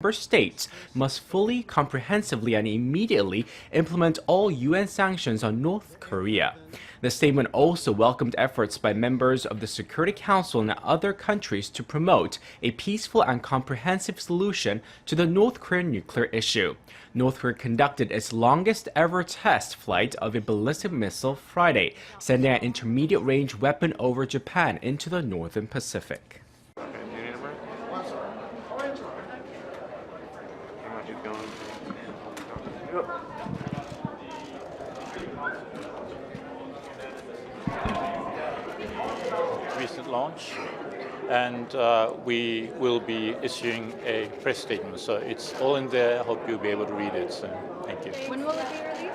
Member states must fully, comprehensively, and immediately implement all UN sanctions on North Korea. The statement also welcomed efforts by members of the Security Council and other countries to promote a peaceful and comprehensive solution to the North Korean nuclear issue. North Korea conducted its longest ever test flight of a ballistic missile Friday, sending an intermediate-range weapon over Japan into the northern Pacific. Recent launch, and we will be issuing a press statement. So it's all in there. I hope you'll be able to read it soon. Thank you. When will it be released?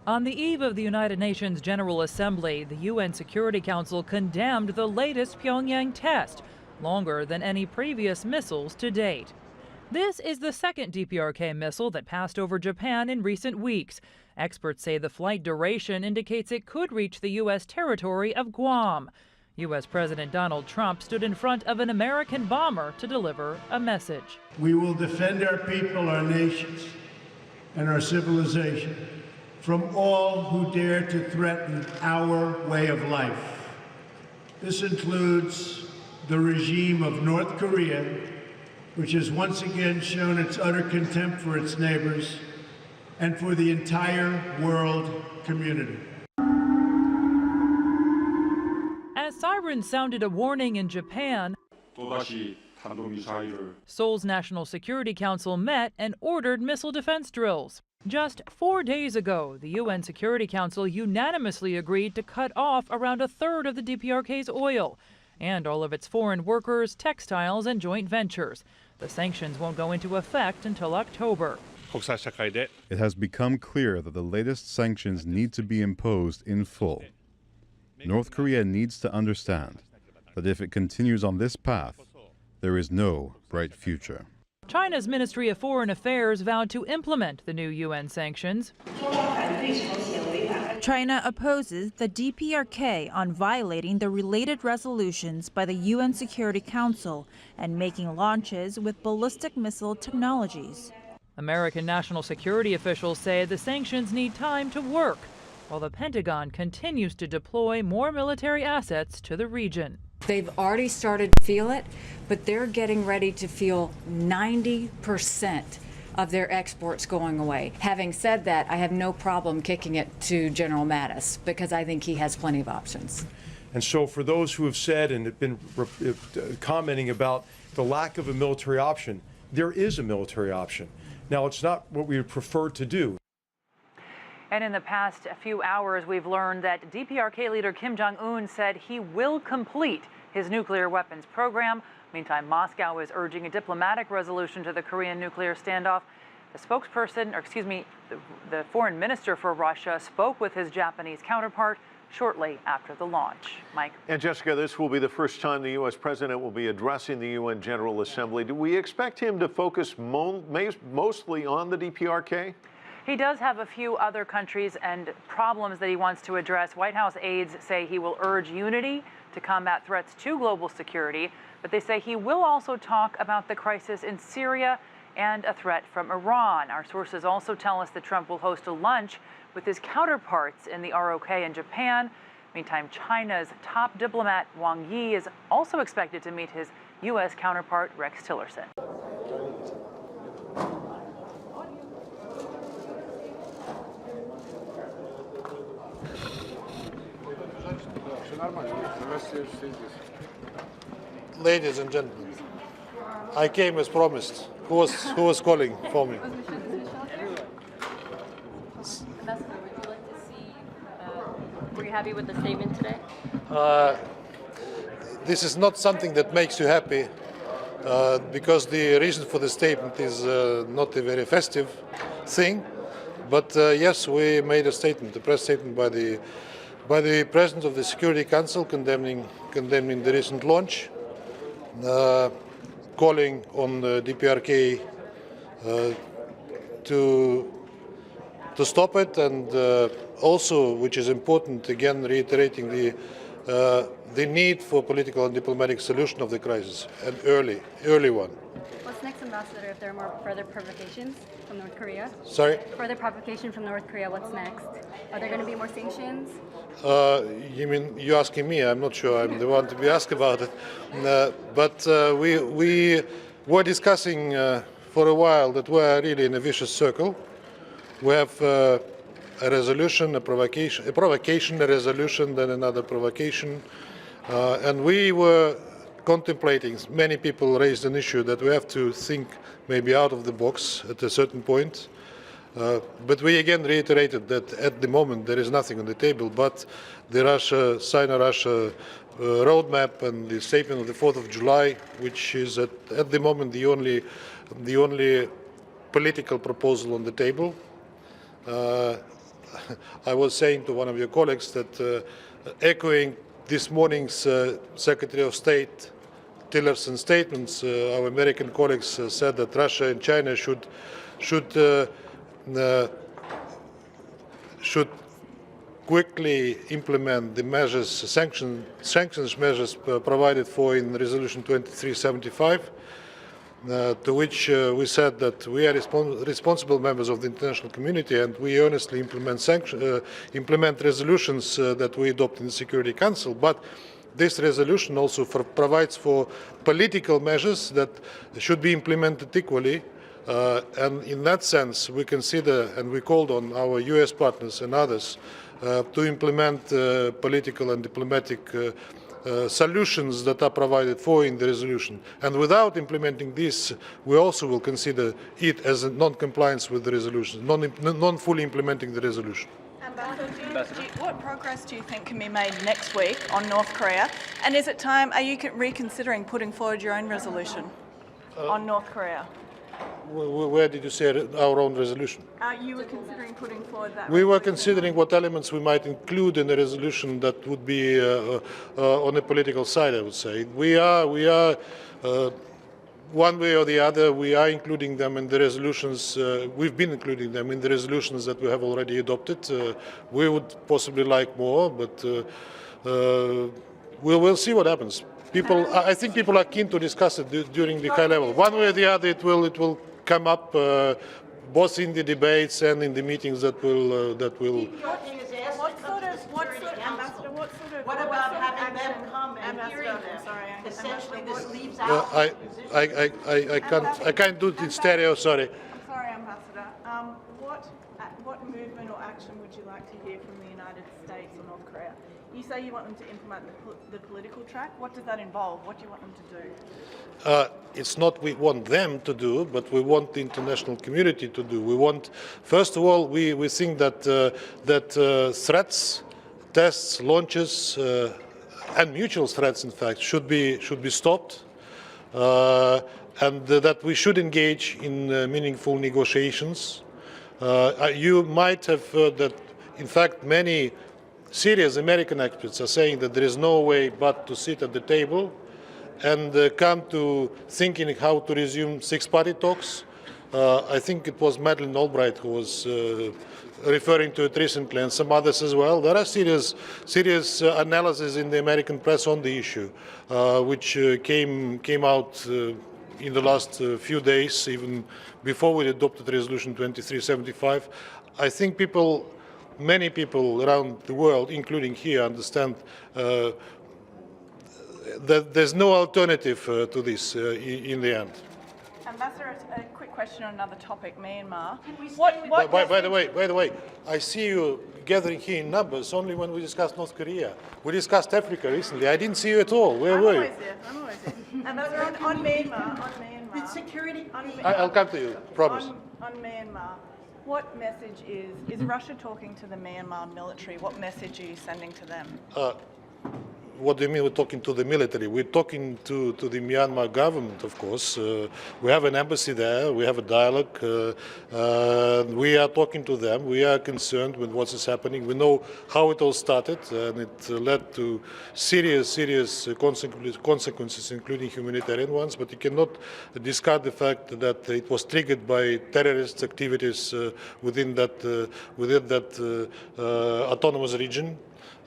On the eve of the United Nations General Assembly, the UN Security Council condemned the latest Pyongyang test, longer than any previous missiles to date. This is the second DPRK missile that passed over Japan in recent weeks. Experts say the flight duration indicates it could reach the U.S. territory of Guam. U.S. President Donald Trump stood in front of an American bomber to deliver a message. We will defend our people, our nations, and our civilization from all who dare to threaten our way of life. This includes the regime of North Korea, which has once again shown its utter contempt for its neighbors and for the entire world community. As sirens sounded a warning in Japan, Seoul's National Security Council met and ordered missile defense drills. Just 4 days ago, the UN Security Council unanimously agreed to cut off around a third of the DPRK's oil and all of its foreign workers, textiles, and joint ventures. The sanctions won't go into effect until October. It has become clear that the latest sanctions need to be imposed in full. North Korea needs to understand that if it continues on this path, there is no bright future. China's Ministry of Foreign Affairs vowed to implement the new UN sanctions. China opposes the DPRK on violating the related resolutions by the UN Security Council and making launches with ballistic missile technologies. American national security officials say the sanctions need time to work, while the Pentagon continues to deploy more military assets to the region. They've already started to feel it, but they're getting ready to feel 90% of their exports going away. Having said that, I have no problem kicking it to General Mattis because I think he has plenty of options. And so for those who have said and have been commenting about the lack of a military option, there is a military option. Now, it's not what we would prefer to do. And in the past few hours, we've learned that DPRK leader Kim Jong-un said he will complete his nuclear weapons program. Meantime, Moscow is urging a diplomatic resolution to the Korean nuclear standoff. The spokesperson, the foreign minister for Russia spoke with his Japanese counterpart shortly after the launch. Mike. And Jessica, this will be the first time the U.S. president will be addressing the UN General Assembly. Do we expect him to focus mostly on the DPRK? He does have a few other countries and problems that he wants to address. White House aides say he will urge unity to combat threats to global security, but they say he will also talk about the crisis in Syria and a threat from Iran. Our sources also tell us that Trump will host a lunch with his counterparts in the ROK in Japan. Meantime, China's top diplomat Wang Yi is also expected to meet his U.S. counterpart Rex Tillerson. Ladies and gentlemen, I came as promised. Who was calling for me? Were you happy with the statement today? This is not something that makes you happy because the reason for the statement is not a very festive thing. But yes, we made a statement, a press statement by the President of the Security Council condemning the recent launch. calling on the DPRK to stop it, and also, which is important, again reiterating the need for political and diplomatic solution of the crisis, an early one. What's next, Ambassador, if there are more further provocations from North Korea? Sorry? Further provocation from North Korea, what's next? Are there going to be more sanctions? You mean you're asking me? I'm not sure I'm the one to be asked about it. But we were discussing for a while that we're really in a vicious circle. We have a resolution, a provocation, a resolution, then another provocation. And we were contemplating, many people raised an issue that we have to think maybe out of the box at a certain point. But we again reiterated that at the moment there is nothing on the table but the Sino-Russia roadmap and the statement of the 4th of July, which is at the moment the only political proposal on the table. I was saying to one of your colleagues that echoing this morning's Secretary of State Tillerson statements, our American colleagues said that Russia and China should quickly implement the measures, sanctions measures provided for in Resolution 2375, to which we said that we are responsible members of the international community and we earnestly implement resolutions that we adopt in the Security Council. But this resolution also provides for political measures that should be implemented equally. And in that sense, we consider and we called on our US partners and others to implement political and diplomatic solutions that are provided for in the resolution. And without implementing this, we also will consider it as a non-compliance with the resolution, non-fully implementing the resolution. What progress do you think can be made next week on North Korea? And is it time, are you reconsidering putting forward your own resolution on North Korea? Where did you say our own resolution? You were considering putting forward that. We were considering what elements we might include in the resolution that would be on the political side, I would say. We are one way or the other, we are including them in the resolutions. We've been including them in the resolutions that we have already adopted. We would possibly like more, but we'll see what happens. I think people are keen to discuss it during the high level. One way or the other, it will come up both in the debates and in the meetings that will. What about having them come and hearing them? Essentially, this leaves out. I can't do it in stereo. Sorry. I'm sorry, Ambassador. What movement or action would you like to hear from the United States or North Korea? You say you want them to implement the political track. What does that involve? What do you want them to do? It's not we want them to do, but we want the international community to do. We want, first of all, we think that threats, tests, launches, and mutual threats, in fact, should be stopped, and that we should engage in meaningful negotiations. You might have heard that, in fact, many serious American experts are saying that there is no way but to sit at the table and come to thinking how to resume six-party talks. I think it was Madeleine Albright who was referring to it recently, and some others as well. There are serious analysis in the American press on the issue, which came out in the last few days, even before we adopted Resolution 2375. I think many people around the world, including here, understand that there's no alternative to this in the end. Ambassador, a quick question on another topic, Myanmar. By the way, I see you gathering here in numbers only when we discuss North Korea. We discussed Africa recently. I didn't see you at all. Where were you? I'm always there. Ambassador, on Myanmar. With security. I'll come to you, promise. On Myanmar. What message is Russia talking to the Myanmar military? What message are you sending to them? what do you mean we're talking to the military? We're talking to the Myanmar government, of course. We have an embassy there. We have a dialogue. We are talking to them. We are concerned with what is happening. We know how it all started, and it led to serious consequences, including humanitarian ones. But you cannot discard the fact that it was triggered by terrorist activities within that autonomous region.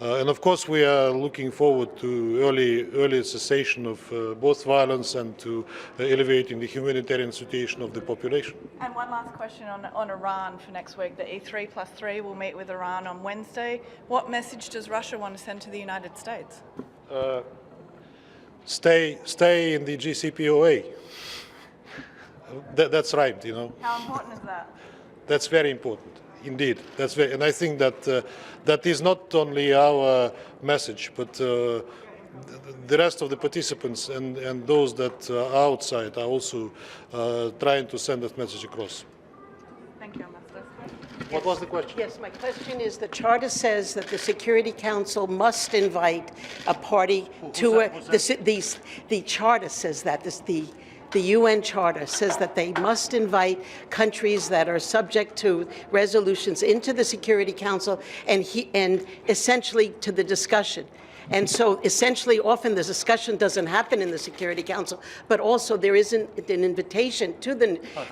And of course, we are looking forward to early cessation of both violence and to elevating the humanitarian situation of the population. And one last question on Iran for next week. The E3+3 will meet with Iran on Wednesday. What message does Russia want to send to the United States? Stay in the GCPOA. That's right, you know. How important is that? That's very important. Indeed, that's very, and I think that that is not only our message, but the rest of the participants and those that are outside are also trying to send that message across. Thank you, Ambassador. What was the question? Yes, my question is, the Charter says that the Security Council must invite a party to the Charter says that, the UN Charter says that they must invite countries that are subject to resolutions into the Security Council and essentially to the discussion. And so essentially often the discussion doesn't happen in the Security Council, but also there isn't an invitation to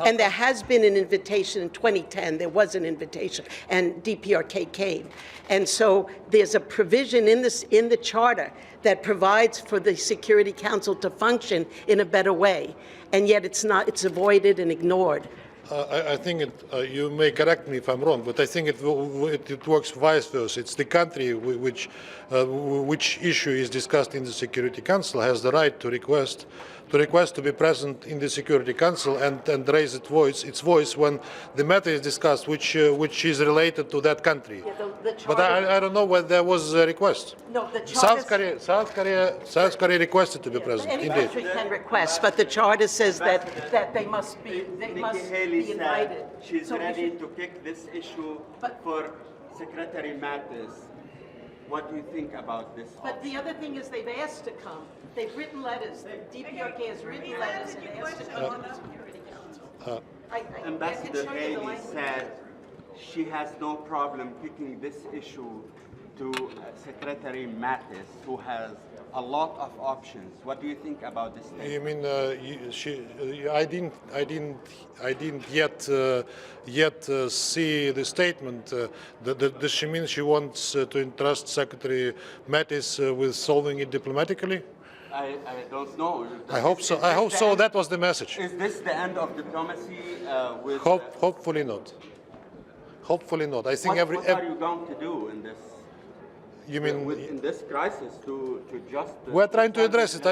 and there has been an invitation in 2010, there was an invitation, and DPRK came. And so there's a provision in the Charter that provides for the Security Council to function in a better way, and yet it's avoided and ignored. I think you may correct me if I'm wrong, but I think it works vice versa. It's the country which issue is discussed in the Security Council has the right to request to be present in the Security Council and raise its voice when the matter is discussed, which is related to that country. Yeah, the Charter, but I don't know whether there was a request. No, the Charter. South Korea requested to be present. Any Indeed. country can request, but the Charter says that they must be invited. She's ready to pick this issue for Secretary Mattis. What do you think about this? But the other thing is they've asked to come. They've written letters. The DPRK has written letters and asked to come to the Security Council. Ambassador Haley said she has no problem picking this issue to Secretary Mattis, who has a lot of options. What do you think about this statement? You mean I didn't yet see the statement. Does she mean she wants to entrust Secretary Mattis with solving it diplomatically? I don't know. I hope so. I hope so. That was the message. Is this the end of diplomacy? Hopefully not. Hopefully not. I think what are you going to do in this? You mean in this crisis to just? We're trying to address it.